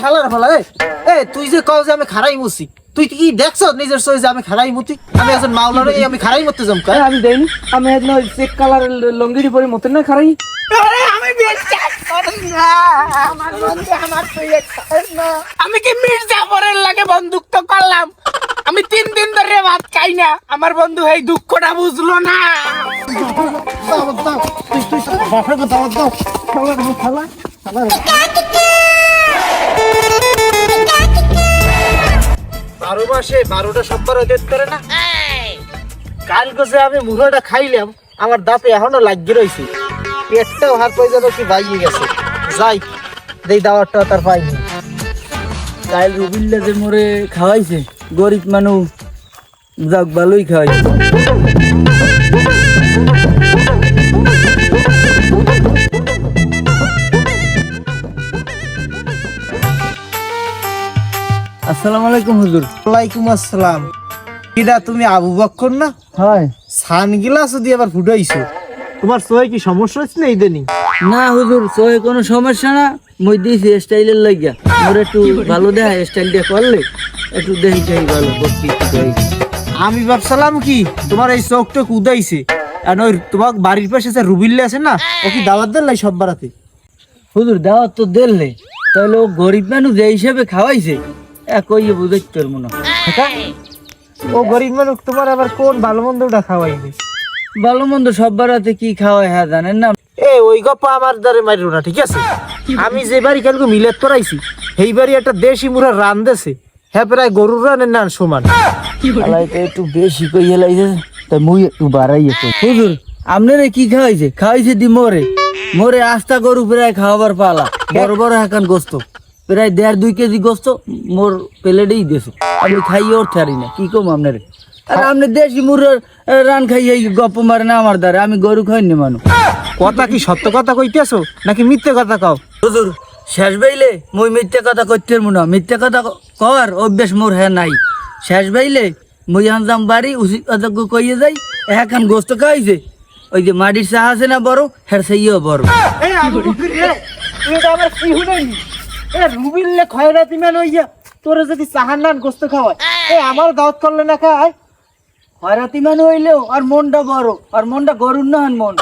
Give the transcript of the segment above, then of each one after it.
হালার ফালা তুই যে কও যে আমি খারাই মুছি, তুই কি দেখছ নিজের সই যে আমি খারাই মুতি? আমি একজন মাওলার আমি খারাই মরতে যাম কা? আমি দেইনি, আমি একদম চেক কালার লঙ্গিরি পরে মতে না খারাই। আরে আমি বিশ্বাস করি না, আমার বন্ধু আমার তুই না। আমি কি মির্জাফরের লাগে বন্ধুত্ব করলাম? আমি 3 দিন ধরে ভাত খাই না, আমার বন্ধু এই দুঃখটা বুঝলো না। বারো মাসে 12টা সব্বার দেত করে না। কাল গেছে আমি মুড়াটা খাইলাম, আমার দাঁতে এখনো লাগিয়ে রয়েছে, পেটটাও হাত পয়সা কি বাইয়ে গেছে। যাই দেই দাওয়ারটা তার পাইনি। কাল রুবিল্লা যে মোরে খাওয়াইছে, গরিব মানুষ যাক ভালোই খাওয়াইছে। আসসালামু আলাইকুম হুজুর। ওয়ালাইকুম আসসালাম। কিডা তুমি আবু বক্কর না? হয় সানগ্লাস দিয়ে আবার ফুটাইছো, তোমার চোখে কি সমস্যা হচ্ছে না ইদানিং? না হুজুর, চোখে কোনো সমস্যা না, মই দিয়েছি স্টাইলের লাগিয়া। মোর একটু ভালো দেখা স্টাইল দিয়ে করলে একটু দেখি চাই ভালো করতে। আমি ভাবছিলাম কি তোমার এই চোখটা উদাইছে, আর ওই তোমার বাড়ির পাশে যে রুবিল্লা আছে না, ও কি দাওয়াত দেন নাই সব বারাতে? হুজুর দাওয়াত তো দিলে, তাহলে ও গরিব মানুষ যে হিসেবে খাওয়াইছে কইয়ে বুঝাইতে পারবো না। ও গরিব মানুষ তোমার আবার কোন ভালো মন্দটা খাওয়াইবে? ভালো মন্দ সব বারাতে কি খাওয়াই হ্যাঁ জানেন না। ওই গপ্পা আমার দ্বারে মারিও না, ঠিক আছে? আমি যে বাড়ি কালকে মিলাদ পড়াইছি, সেই বাড়ি একটা দেশি মুড়া রান দেছে, হ্যাঁ প্রায় গরুর রানের না সমান। আলাইতে একটু বেশি কইয়ে লাইছে, তাই মুই একটু বাড়াইয়ে কই। হুজুর আপনারে কি খাওয়াইছে? খাওয়াইছে দি মোরে, মোরে আস্তা গরু প্রায় খাওয়াবার পালা, বড় বড় হাকান গোস্ত, প্রায় 1.5-2 কেজি গোস্ত মোর প্লেটেই দিয়েছে। আমি খাইয়ে ওর ছাড়ি না, কি কম আপনারে? আর আপনি দেশি মুড়ার রান খাইয়ে গপ্প মারে না আমার দ্বারা, আমি গরু খাইনি মানুষ। কথা কি সত্য কথা কইতেছো নাকি মিথ্যে কথা কও? হুজুর শেষ বাইলে মই মিথ্যে কথা কইতে পারবো না, মিথ্যে কথা কর অভ্যাস মোর হ্যাঁ নাই। শেষ বাইলে মই আনজাম বাড়ি উচিত কথা কইয়ে যাই, এখন গোস্ত খাইছে ওই যে মাটির চা আছে না বড়, হ্যাঁ সেইও বড়। তুই তো আমার কি হুনাইনি? রুবিল্লে খয়রাতি মান হইয়া তোরে যদি চাহান নান গোস্ত খাওয়ায়, আমার দাওয়াত করলে না খায়? হয়রাতি মানুষ হইলেও আর মনটা বড়, আর মনটা গরুর না মন।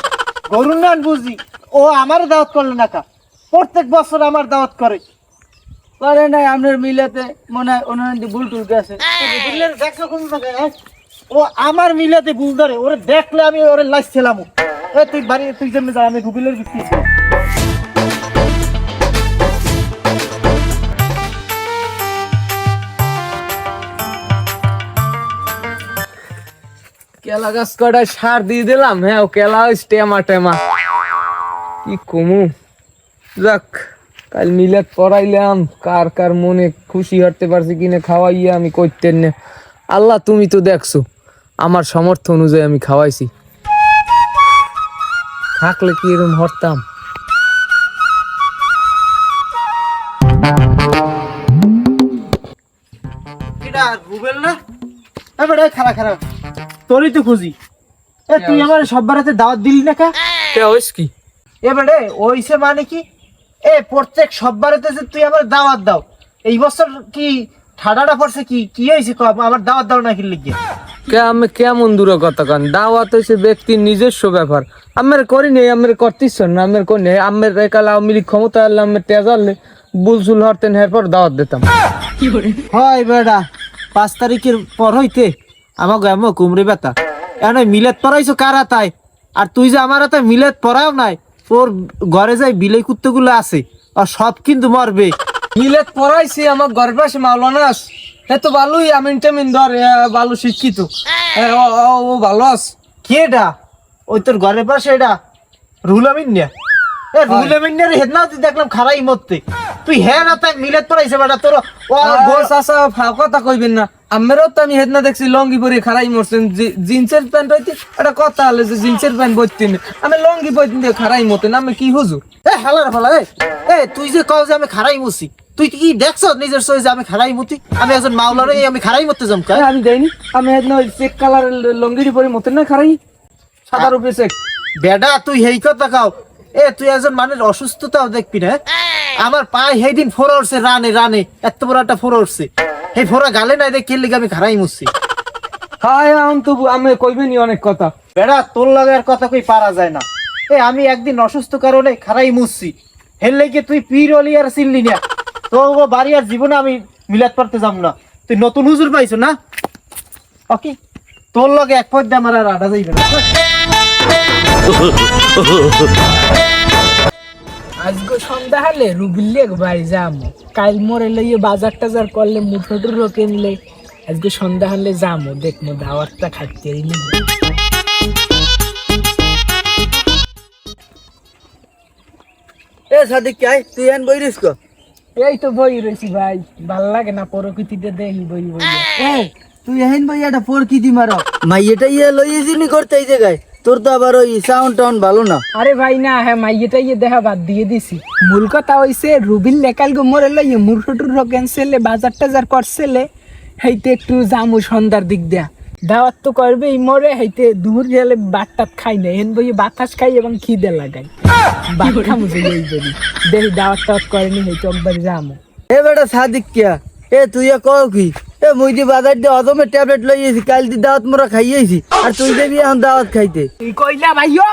গরুর নান বুঝি, ও আমার দাওয়াত করলে না খা, প্রত্যেক বছর আমার দাওয়াত করে। করে নাই আপনার মিলাতে মনে হয় ওনার ভুল টুলতে আছে। ও আমার মিলাতে ভুল ধরে, ওরে দেখলে আমি ওরে লাইছিলাম। তুই বাড়ি তুই জন্য যা, আমি রুবিলের বিক্রি। কেলা গাছ কটায় সার দিয়ে দিলাম, হ্যাঁ ও কেলা টেমা টেমা কি কমু। যাক কাল মিলাদ পড়াইলাম, কার কার মনে খুশি হতে পারছি কিনা খাওয়াইয়া আমি করতেন না। আল্লাহ তুমি তো দেখছো, আমার সামর্থ্য অনুযায়ী আমি খাওয়াইছি, থাকলে কি এরকম হরতাম? রুবেল না খারাপ খারাপ তোরই তো খুঁজি। তুই আমার সব বারাতে দাওয়াত দিলি না কা? কি এবারে ওইসে মানে কি প্রত্যেক সব বারাতে যে তুই আমার দাওয়াত দাও, এই বছর কি ঠাডাটা পড়ছে? কি কি হয়েছে আমার দাওয়াত দাও না কি লিখে? আমি কেমন দূর কথা কান, দাওয়াত হয়েছে ব্যক্তির নিজস্ব ব্যাপার। আমার করিনি, আমার করতিস না, আমার করিনি। আমার রেখালা মিলি ক্ষমতা আনলে, আমার তেজ আনলে বুলসুল হরতেন, এরপর দাওয়াত দিতাম। হয় বেড়া 5 তারিখের পর হইতে আমাকে এমন কুমড়ে ব্যথা। এখন মিলাদ পড়াইছো কার হাতায়? আর তুই যে আমার হাতে মিলাদ পড়াও নাই, তোর ঘরে যাই বিলাই কুত্তগুলো আছে, আর সব কিন্তু মরবে। মিলাদ পড়াইছি আমার ঘরের পাশে মাওলানা আস, এত ভালোই আমিন টামিন ধর, ভালো শিক্ষিত, ও ভালো আস। কে এটা? ওই তোর ঘরের পাশে এটা রুহুল আমিন না? রুহুল আমিন না হেদনা দেখলাম খারাই মরতে, তুই হ্যাঁ না তাই মিলাদ পড়াইছে বেটা তোর। কথা কইবেন না, আমারও তো আমি হেদনা দেখছি লঙ্গি পরে খারাই মরছেন, জিন্সের প্যান্ট হইতে একটা কথা হলে যে জিন্সের প্যান্ট বইতেন, আমি লঙ্গি বইতেন খারাই মতেন, আমি কি হুজুর? হালার ফালা তুই যে কও যে আমি খারাই মুছি, তুই কি দেখছ নিজের চোখে যে আমি খারাই মুতি? আমি একজন মাওলার আমি খারাই মরতে যাম কা? আমি দেইনি, আমি একদম চেক কালার লঙ্গিরি পরে মতে না খারাই, সাদার উপরে চেক। বেডা তুই এই কথা কাও, তুই একজন মানুষ অসুস্থতাও দেখবি না। আমার পায়ে সেই দিন ফোড়া উঠছে রানে রানে, এত বড় একটা ফোড়া উঠছে, সেই ফোড়া গালে নাই দেখে লিগে আমি খারাই মুছছি। হায় তো আমি কইবেনি অনেক কথা। বেড়া তোর লাগে আর কথা কই পারা যায় না। আমি একদিন অসুস্থ কারণে খারাই মুছছি, হেললে কি তুই পীর অলি আর চিনলি না? তোর বাড়ি আর জীবনে আমি মিলাত পারতে যাব না। তুই নতুন হুজুর পাইছো না? ওকে, তোর লগে এক পথ আমার আর আডা যাইবে না। আজকে সন্ধ্যা হলে রুবিল্লে বাড়ি যাবো, কাল মোরে লইয়ে বাজার টাজার করলে মুঠো টুঠো কিনলে আজকে সন্ধ্যা হলে যাবো, দেখবো দাওয়াতটা খাইতে নিব। এ সাদিক কে তুই এন বইরিস কো? এই তো বই রয়েছি ভাই, ভাল লাগে না প্রকৃতিতে দেখি বই বই। এ তুই এহেন বই এটা প্রকৃতি মারো মাইয়েটা লইয়েছিনি করতে এই জায়গায়, তোর তো আবার ওই সাউন্ড টাউন্ড ভালো না। আরে ভাই না, হ্যাঁ মাইয়েটা দেখা বাদ দিয়ে দিছি। মূল কথা হইছে রুবিল লেকাল গো মোরে লইয়ে মুঠো টুঠো ক্যান্সেলে বাজার টাজার করছেলে, হেইতে একটু যামু সন্ধ্যার দিক দেয়া। দাওয়াত তো করবে এই মোরে, হেইতে দুপুর গেলে বাটটাত খাই না, হেন বই বাতাস খাই এবং খিদে লাগাই, বাট খামু যে এই করি দেখি দাওয়াত টাওয়াত করেনি, হেইতে একবার যামু। এ বেটা সাদিক কে এ তুই কও কি? এ মুই দি বাজার দিয়ে অদমে ট্যাবলেট লইয়েছি, কাল দি দাওয়াত মোরা খাইয়েছি, আর তুই যাবি এখন দাওয়াত খাইতে? তুই কইলা ভাইও,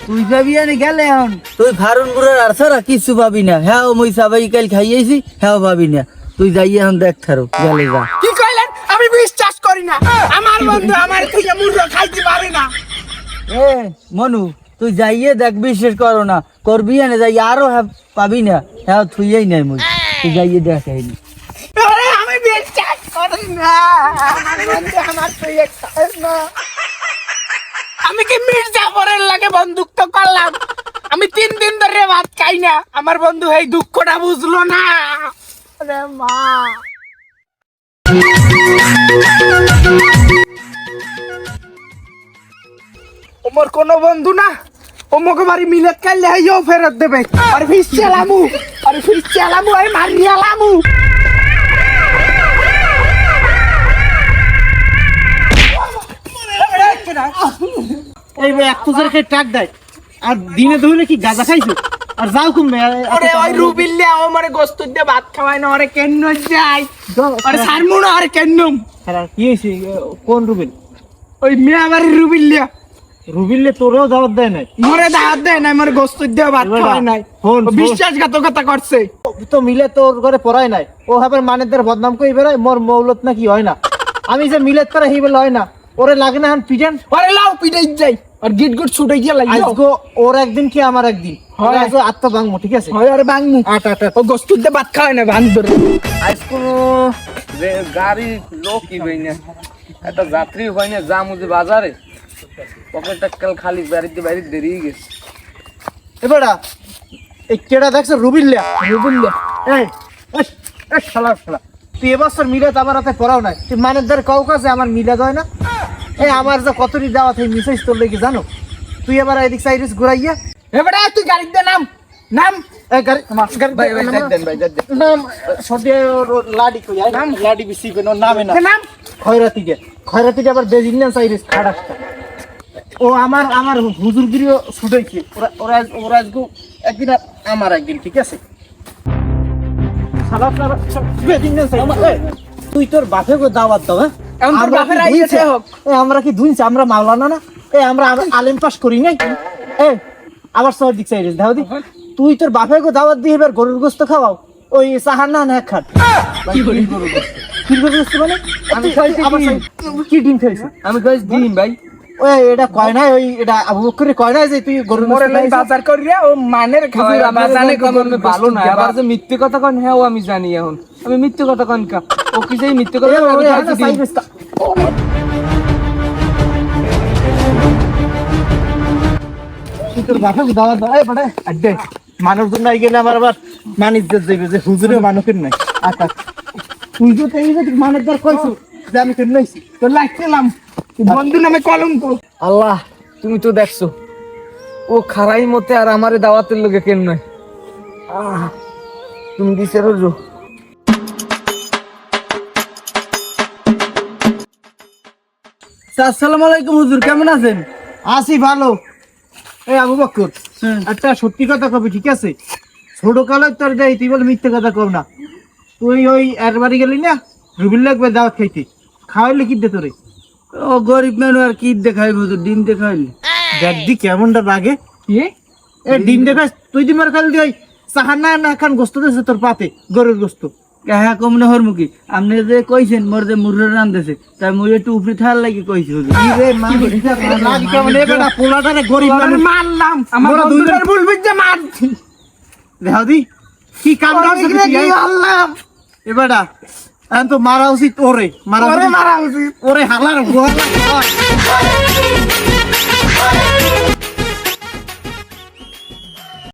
তুই যাবি এনে গেলে এখন তুই ফারুন বুড়ার আর ছাড়া কিছু পাবি না। হ্যাঁ মুই সবাই কাল খাইয়েছি, হ্যাঁ পাবি না। তুই যাই এখন দেখ থারো গেলে যা। কি কইলেন? আমি বিশ্বাস করি না, আমার বন্ধু আমার থেকে মুড়ো খাইতে পারে না। এ মনু তুই যাইয়ে দেখ, বিশ্বাস করো না করবি এনে যাই আরো পাবি না। হ্যাঁ থুইয়াই নাই মুই, তুই যাইয়ে দেখ আইনি। আরে আমি বিশ্বাস করি না, আমার বন্ধু আমার থেকে খায় না। আমি কি মির্জাফরের লাগে বন্ধুত্ব করলাম? আমি 3 দিন ধরে ভাত খাই না, আমার বন্ধু এই দুঃখটা বুঝলো না। আরে মা, ওমর কোন বন্ধু না, ওমকে বাড়ি মিলে কাইলে হাইও ফেরত দেবে। আর ফিস চালামু, আমি মারিয়ালামু। এই ভাই এক তুজার খেয়ে টাক দেয়, আর দিনে ধরে কি গাঁজা খাইছো? আর যাও কমবে। আরে ওই রুবিল্লা ও মানে গোস্ত দিয়ে ভাত খাওয়ায় না, ওরে কেন যাই, আরে সারমু না, আরে কেন কি হয়েছে? কোন রুবিল? ওই মিয়া বাড়ির রুবিল্লা। রুবিলে তোরেও দাওয়াত দেয় নাই? মরে দাওয়াত দেয় না, আমার গোস্ত দিয়ে ভাত খাওয়ায় নাই, ফোন ও বিশ্বাসঘাতকতা করছে। তো মিলে তোর ঘরে পড়ায় নাই, ও হবে মানেদের বদনাম করে বেড়ায়, মোর মৌলত নাকি হয় না। আমি যে মিলেত করে হিবেল হয় না, ওরে লাগে না হান পিটেন। আরে লাও পিটাই যাই, আর গিট গুট ছুটে গিয়ে লাগি। আজকে ওর একদিন কি আমার একদিন, আজকে আত্মা ভাঙবো, ঠিক আছে? হয় আরে বাংমু, ও গোস্ত দিয়ে ভাত খাওয়ায় না, ভাঙ ধরে। আজকে গাড়ি লোকই হই না, একটা যাত্রী হয় না, যামু যে বাজারে, পকেটটা কাল খালি বাড়িতে দেরি গেছে। এবারা এই কেডা দেখছো? রুবিল্লা। রুবিল্লা এই শালা শালা, তুই এবছর মিলাদ আমার হাতে পড়াও নাই, তুই মানেদার কাউ কাছে আমার মিলাদ হয় না? আমার যে কতটি দাওয়াত এই মিসাইজ তোর লেগে জানো? তুই এবার এদিক সাইডে ঘুরাইয়া এবারে তুই গাড়িতে নাম নাম। এই গাড়ি ভাই যাই দেন ভাই, যাই দেন। নাম সদে লাডি কই আই নাম লাডি বিসি কোন নামে না নাম খয়রাতিকে আবার বেজিনিয়ান সাইডে খাড়াটা। ও আমার হুজুরগিরিও ছুটাইছে, ওরা আজকে একদিন আর আমার একদিন, ঠিক আছে? শালা শালা বেজিনিয়ান সাইড। তুই তোর বাপে গো দাওয়াত দাও। হ্যাঁ এখন তোর বাপের আইছে হোক। আমরা কি দুইছে? আমরা মাওলানা না? আমরা আলেম পাস করি নাই? আবার সর দিক সাইড দাও দি। তুই তোর বাপের গো দাওয়াত দিয়ে এবার গরুর গোস্ত খাওয়াও, ওই সাহার না খাট। কি গরুর গোস্ত মানে? আমি খাইছি কি ডিম খাইছি? আমি কইছি দিন ভাই। ওই এটা কয় না, ওই এটা আবু বকরে কয় না যে তুই গরুর গোস্ত মোরে লাই বাজার করিয়া ও মানের খাওয়ায়, বাজানে কোন ভালো না, আবার যে মিথ্যে কথা কন, হ্যাঁ আমি জানি। এখন আমি মিথ্যে কথা কন কা, ও কি সেই মিথ্যে কথা? আমি খাইছি দিন। তোর বাপে দাওয়াত দাও। বড় আড্ডে মানুষ জন্য আই গেলে আমার আবার মানিজ্জত যাইবে যে হুজুরে মানুষের নাই। আচ্ছা তুই তো এই যে মানেদার কইছো যে আমি কেন নাইছি, তো লাগছিলাম বন্ধু নামে কলঙ্ক। আল্লাহ তুমি তো দেখছো, ও খারাই মতে আর আমারে দাওয়াতের লোকে কেন নয়। তুমি দিছে রোজো। আসসালামু আলাইকুম হুজুর, কেমন আছেন? আসি ভালো। এই আবু বকর একটা সত্যি কথা কবি, ঠিক আছে? ছোট কালে তোর দেয় তুই বল মিথ্যে কথা কর না। তুই ওই এর বাড়ি গেলি না রুবিল লাগবে দাওয়াত খাইতে, খাওয়াইলে কি দে তোরে? ও গরিব মানুষ আর কি দেখাইব, তো ডিম দেখাইলে। দেখ দি কেমনটা লাগে। কি এ ডিম দেখাস তুই ডিমের খালি দিয়ে চাহার না না খান গোস্ত দিয়েছে তোর পাতে, গরুর গোস্ত। হ্যাঁ কম না হর মুখী আপনি যে কইছেন মোর যে মুররে রান্ধেছে তাই মুই একটু উপরে থাল লাগি কইছি হুজুর। লাগ কেমন এ বেটা পোলাটারে গরিব মানুষ মারলাম আমার মোরা দুই বন্ধুটার ভুল বুঝছে মারছি দেখাও দি কি কাম করছিস তুই? আল্লাহ এ বেটা এখন তো মারা উচিত ওরে, মারা উচিত মারা উচিত ওরে হালার গোয়া